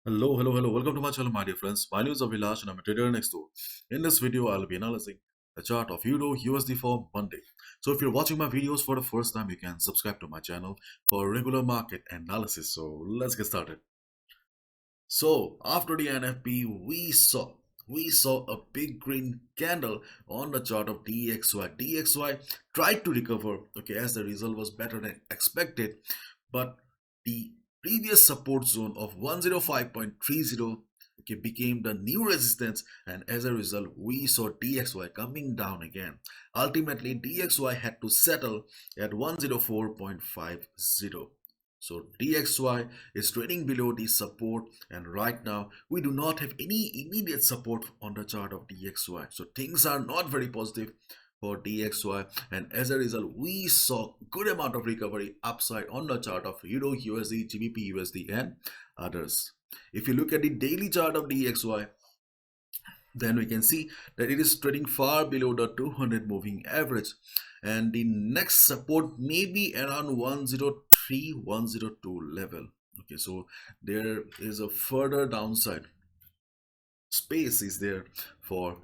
Hello. Welcome to my channel, my dear friends. My name is Avilash and I'm a trader next door. In this video, I'll be analyzing the chart of Euro USD for Monday. So if you're watching my videos for the first time, you can subscribe to my channel for regular market analysis. So let's get started. So after the NFP, we saw a big green candle on the chart of DXY. DXY tried to recover, okay, as the result was better than expected, but the previous support zone of 105.30, okay, became the new resistance, and as a result we saw DXY coming down again. Ultimately DXY had to settle at 104.50. so DXY is trading below the support, and right now we do not have any immediate support on the chart of DXY. So things are not very positive for DXY, and as a result we saw good amount of recovery upside on the chart of Euro USD, GBP USD and others. If you look at the daily chart of DXY, then we can see that it is trading far below the 200 moving average, and the next support may be around 103 102 level. Okay, so there is a further downside space is there for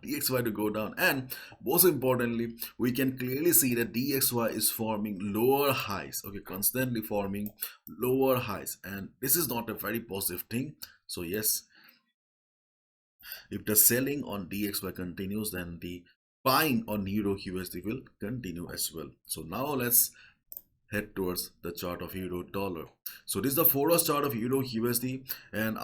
DXY to go down, and most importantly we can clearly see that DXY is forming lower highs, okay, constantly forming lower highs, and this is not a very positive thing. So yes, if the selling on DXY continues, then the buying on Euro USD will continue as well. So now let's head towards the chart of Euro dollar. So this is the Forex chart of Euro USD, and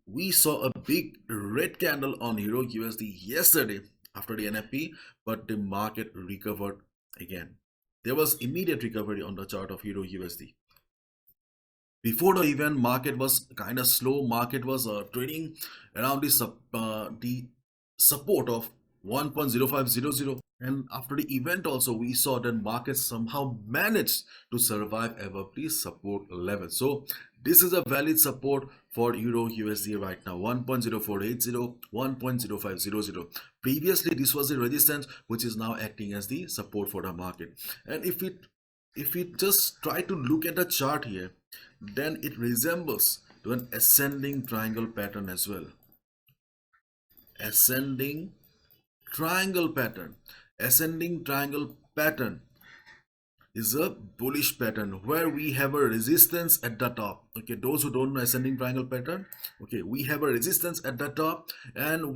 we saw a big red candle on Euro USD yesterday after the NFP, but the market recovered again. There was immediate recovery on the chart of Euro USD. Before the event, market was kind of slow. Market was trading around the support of 1.0500, and after the event also we saw that market somehow managed to survive above the support level. So this is a valid support for Euro USD right now, 1.0480, 1.0500. Previously this was a resistance which is now acting as the support for the market. And if we just try to look at the chart here, then it resembles to an ascending triangle pattern as well. Ascending triangle pattern. Ascending triangle pattern is a bullish pattern where we have a resistance at the top. Okay, those who don't know ascending triangle pattern, okay, we have a resistance at the top, and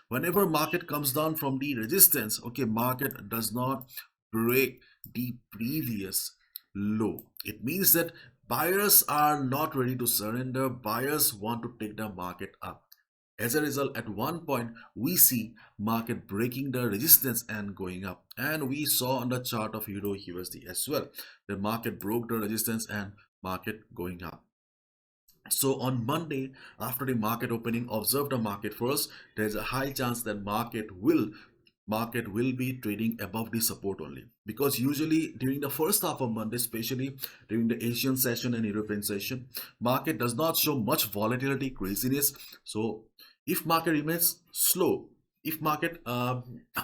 whenever market comes down from the resistance, okay, market does not break the previous low. It means that buyers are not ready to surrender. Buyers want to take the market up. As a result, at one point we see market breaking the resistance and going up, and we saw on the chart of Euro USD as well the market broke the resistance and market going up. So on Monday, after the market opening, observe the market first. There's a high chance that market will be trading above the support only, because usually during the first half of Monday, especially during the Asian session and European session, market does not show much volatility, craziness. So if market remains slow, if market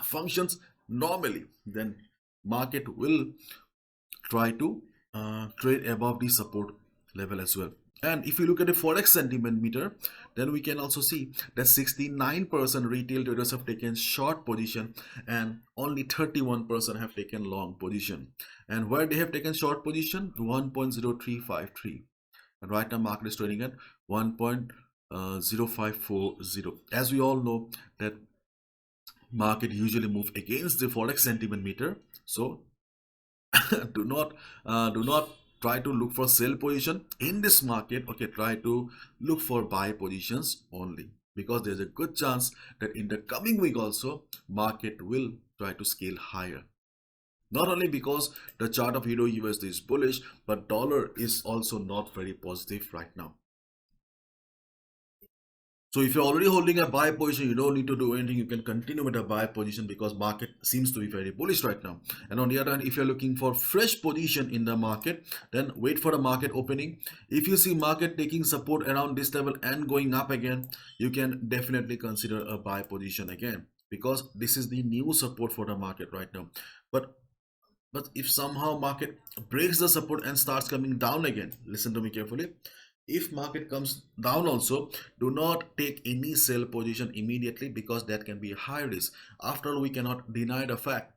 functions normally, then market will try to trade above the support level as well. And if you look at the Forex sentiment meter, then we can also see that 69% retail traders have taken short position and only 31% have taken long position. And where they have taken short position, 1.0353. And right now market is trading at 1.0540. As we all know that market usually move against the Forex sentiment meter. So do not try to look for sell position in this market. Okay, try to look for buy positions only, because there's a good chance that in the coming week also market will try to scale higher. Not only because the chart of Euro USD is bullish, but dollar is also not very positive right now. So if you're already holding a buy position, you don't need to do anything. You can continue with a buy position because market seems to be very bullish right now. And on the other hand, if you're looking for fresh position in the market, then wait for the market opening. If you see market taking support around this level and going up again, you can definitely consider a buy position again, because this is the new support for the market right now. But if somehow market breaks the support and starts coming down again, listen to me carefully. If market comes down also, do not take any sell position immediately, because that can be a high risk. After all, we cannot deny the fact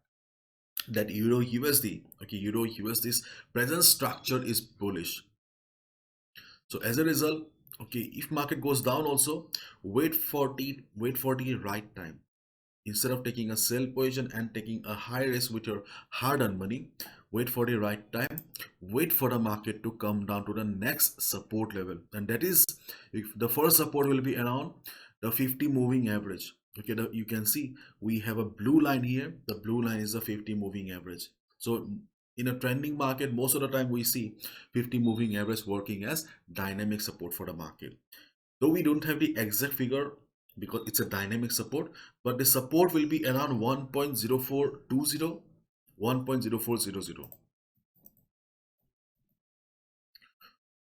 that euro USD, okay, euro USD's present structure is bullish. So as a result, okay, if market goes down also, wait for the right time. Instead of taking a sell position and taking a high risk with your hard-earned money, wait for the right time. Wait for the market to come down to the next support level, and that is, if the first support will be around the 50 moving average. Okay, you can see we have a blue line here. The blue line is the 50 moving average. So in a trending market, most of the time we see 50 moving average working as dynamic support for the market. Though we don't have the exact figure because it's a dynamic support, but the support will be around 1.0420, 1.0400,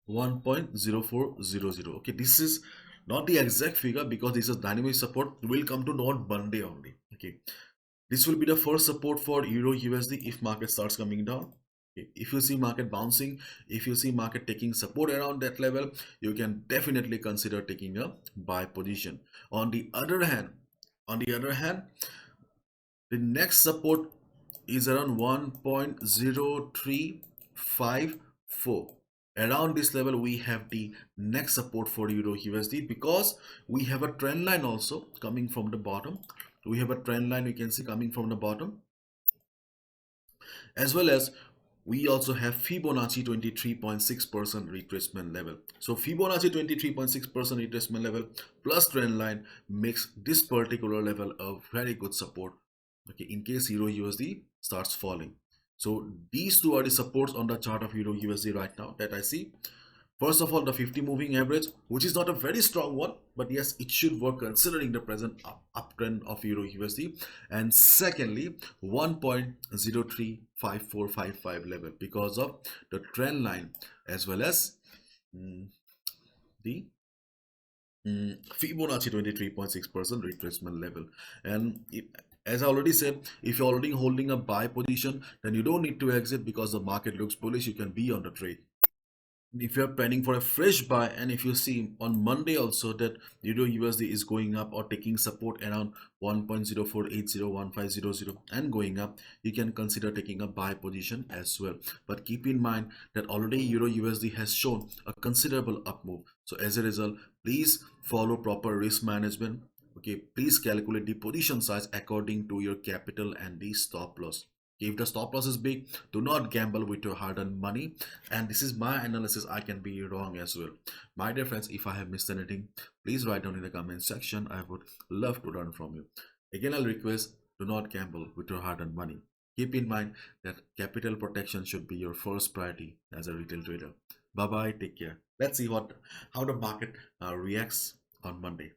1.0400. Okay, this is not the exact figure because this is dynamic support. Will come to know on Monday only. Okay, this will be the first support for euro USD if market starts coming down. Okay, if you see market bouncing, if you see market taking support around that level, you can definitely consider taking a buy position. On the other hand, the next support is around 1.0354. Around this level we have the next support for euro USD, because we have a trend line also coming from the bottom. We have a trend line, you can see, coming from the bottom, as well as we also have Fibonacci 23.6% retracement level. So Fibonacci 23.6% retracement level plus trend line makes this particular level a very good support, okay, in case euro USD starts falling. So these two are the supports on the chart of euro USD right now that I see. First of all, the 50 moving average, which is not a very strong one, but yes, it should work considering the present uptrend of euro USD. And secondly, 1.035455 level, because of the trend line as well as the Fibonacci 23.6% retracement level. And as I already said, if you're already holding a buy position, then you don't need to exit because the market looks bullish. You can be on the trade. If you're planning for a fresh buy, and if you see on Monday also that euro USD is going up or taking support around 1.0480, and going up, you can consider taking a buy position as well. But keep in mind that already euro USD has shown a considerable up move. So as a result, please follow proper risk management. Okay, please calculate the position size according to your capital and the stop loss. If the stop loss is big, do not gamble with your hard-earned money. And this is my analysis. I can be wrong as well. My dear friends, if I have missed anything, please write down in the comment section. I would love to learn from you. Again, I'll request, do not gamble with your hard-earned money. Keep in mind that capital protection should be your first priority as a retail trader. Bye bye. Take care. Let's see how the market reacts on Monday.